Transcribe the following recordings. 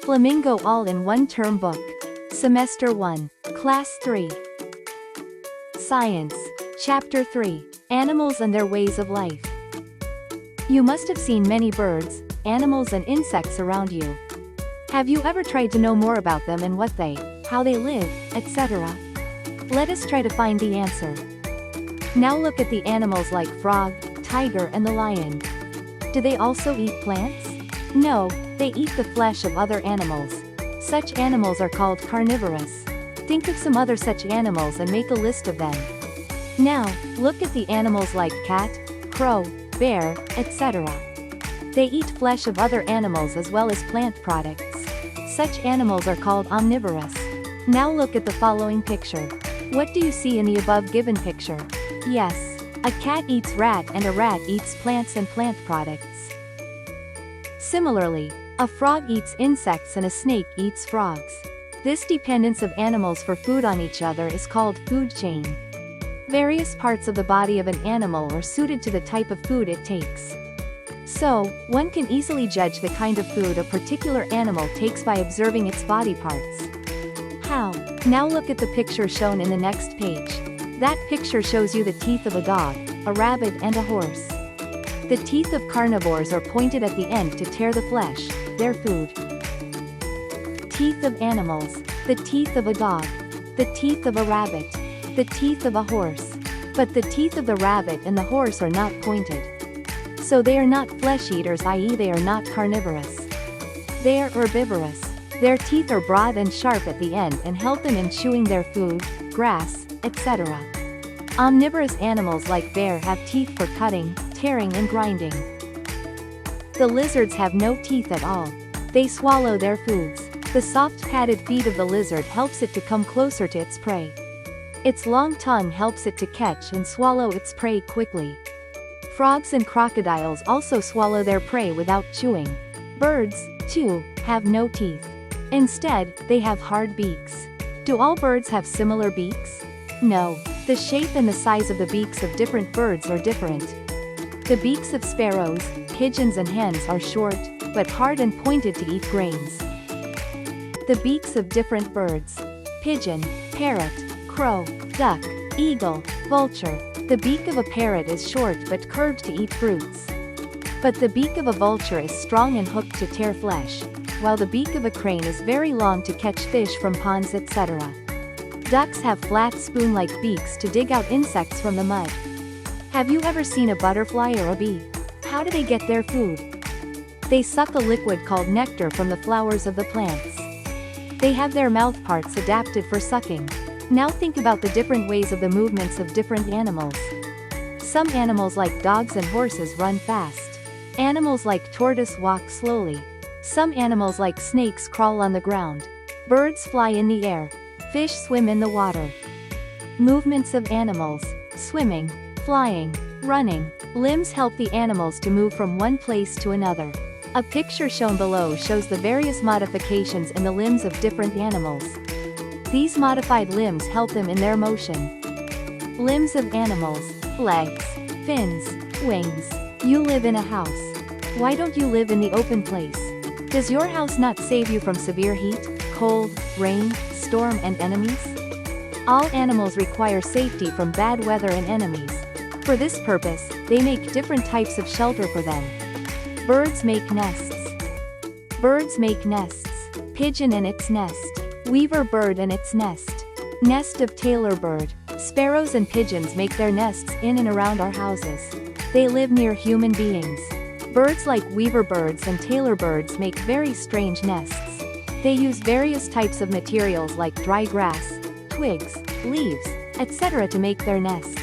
Flamingo All-in-One Term Book. Semester 1. Class 3. Science. Chapter 3. Animals and Their Ways of Life. You must have seen many birds, animals and insects around you. Have you ever tried to know more about them and what they, how they live, etc.? Let us try to find the answer. Now look at the animals like frog, tiger and the lion. Do they also eat plants? No, they eat the flesh of other animals. Such animals are called carnivorous. Think of some other such animals and make a list of them. Now, look at the animals like cat, crow, bear, etc. They eat flesh of other animals as well as plant products. Such animals are called omnivorous. Now look at the following picture. What do you see in the above given picture? Yes, a cat eats rat and a rat eats plants and plant products. Similarly, a frog eats insects and a snake eats frogs. This dependence of animals for food on each other is called food chain. Various parts of the body of an animal are suited to the type of food it takes. So, one can easily judge the kind of food a particular animal takes by observing its body parts. How? Now look at the picture shown in the next page. That picture shows you the teeth of a dog, a rabbit and a horse. The teeth of carnivores are pointed at the end to tear the flesh, their food. Teeth of animals. The teeth of a dog. The teeth of a rabbit. The teeth of a horse. But the teeth of the rabbit and the horse are not pointed. So they are not flesh eaters, i.e. they are not carnivorous. They are herbivorous. Their teeth are broad and sharp at the end and help them in chewing their food, grass, etc. Omnivorous animals like bear have teeth for cutting, tearing and grinding. The lizards have no teeth at all. They swallow their foods. The soft padded feet of the lizard helps it to come closer to its prey. Its long tongue helps it to catch and swallow its prey quickly. Frogs and crocodiles also swallow their prey without chewing. Birds, too, have no teeth. Instead, they have hard beaks. Do all birds have similar beaks? No. The shape and the size of the beaks of different birds are different. The beaks of sparrows, pigeons and hens are short, but hard and pointed to eat grains. The beaks of different birds. Pigeon, parrot, crow, duck, eagle, vulture. The beak of a parrot is short but curved to eat fruits. But the beak of a vulture is strong and hooked to tear flesh, while the beak of a crane is very long to catch fish from ponds, etc. Ducks have flat spoon-like beaks to dig out insects from the mud. Have you ever seen a butterfly or a bee? How do they get their food? They suck a liquid called nectar from the flowers of the plants. They have their mouth parts adapted for sucking. Now think about the different ways of the movements of different animals. Some animals like dogs and horses run fast. Animals like tortoise walk slowly. Some animals like snakes crawl on the ground. Birds fly in the air. Fish swim in the water. Movements of animals. Swimming, flying, running. Limbs help the animals to move from one place to another. A picture shown below shows the various modifications in the limbs of different animals. These modified limbs help them in their motion. Limbs of animals. Legs, fins, wings. You live in a house. Why don't you live in the open place? Does your house not save you from severe heat, cold, rain, storm and enemies? All animals require safety from bad weather and enemies. For this purpose, they make different types of shelter for them. Birds make nests. Birds make nests. Pigeon and its nest. Weaver bird and its nest. Nest of tailor bird. Sparrows and pigeons make their nests in and around our houses. They live near human beings. Birds like weaver birds and tailor birds make very strange nests. They use various types of materials like dry grass, twigs, leaves, etc. to make their nests.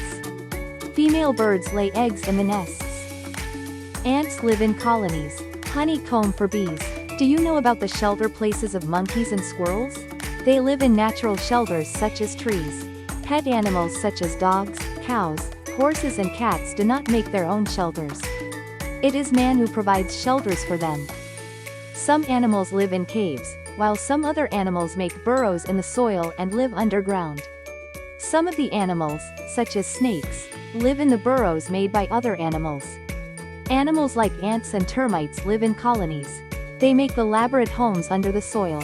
Female birds lay eggs in the nests. Ants live in colonies. Honeycomb for bees. Do you know about the shelter places of monkeys and squirrels? They live in natural shelters such as trees. Pet animals such as dogs, cows, horses and cats do not make their own shelters. It is man who provides shelters for them. Some animals live in caves, while some other animals make burrows in the soil and live underground. Some of the animals, such as snakes, live in the burrows made by other animals. Animals like ants and termites live in colonies. They make elaborate homes under the soil.